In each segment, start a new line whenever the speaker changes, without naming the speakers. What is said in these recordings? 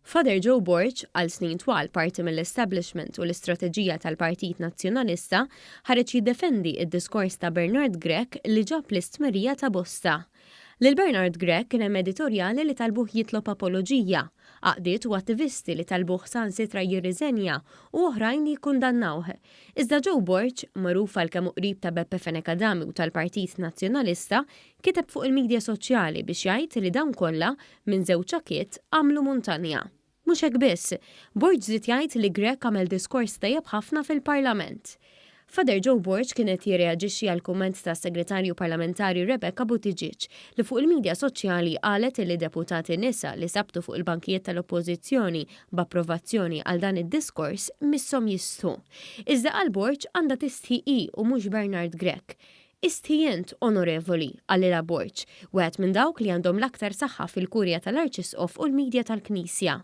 Father Joe Borch, għal snin twal parti mill-establishment u l-istrateġija tal-Partit Nazzjonalista, ħareġ jiddefendi id-diskors ta' Bernard Grech li ġab l-istmerija ta' bosta. Lil Bernard Grech kien hemm editorjali li talbuh jitlob apoloġija, għaqdiet u attivisti li talbuh sansitra jirriżenja u oħrajn li jikkundannawh. Iżda Joe Borch, magħruf għalkemm qrib ta' Beppe Fenekadami u tal-Partit Nazzjonalista, kiteb fuq il-midja soċjali biex jgħid li dawn kollha minn żewġ ċakiet għamlu muntanja. Mhux hekk biss, Borch żied jgħid li Grech għamel diskors tajjeb ħafna fil-Parlament. Father Joe Borch kienet jirreaġixxi għal kumment ta' segretarju parlamentari Rebecca Buttigieg li fuq il-midja soċjali qalet li deputati nisa li sabtu fuq il-bankijiet tal-oppożizzjoni b'approvazzjoni għal dan id-diskors misshom jistu. Iżda għal Borch għandha tistħi u mhux Bernard Grech. Istħijent onorevoli għallila Borch, wieħed minn dawk li għandhom l-aktar saħħa fil-kurja tal-Arċisqof u l-midja tal-Knisja.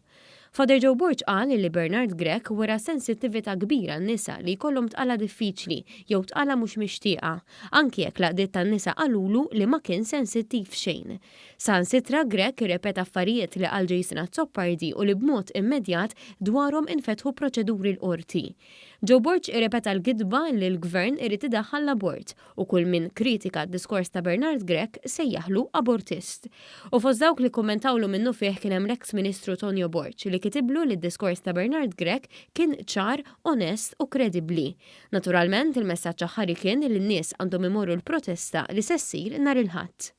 Father Joe Borch qal li Bernard Grech wera sensittività kbira n-nisa li jkollhom tqala diffiċli jew tqala mhux mixtieqa, anki jekk laqdiet tan-nisa qalulu li ma kien sensittiv xejn. Sansitra Grech irrepeta affarijiet li qal Jason Azzopardi u li b'mod immedjat dwarhom infetħu proċeduri l-qorti. Joe Borch irrepeta l-gidba li l-gvern irid idaħħal l-abort u kull min kritika d-diskors ta' Bernard Grech sejjaħlu abortist. U fost dawk li kommentawlu minnu fih kien hemm l-eks Ministru Tonio Borch li kitiblu li d-diskors ta' Bernard Grech kien ċar, onest u kredibbli. Naturalment il-messaġġ aħħari kien li n-nies għandhom imorru l-protesta li se ssir nhar il-Ħadd.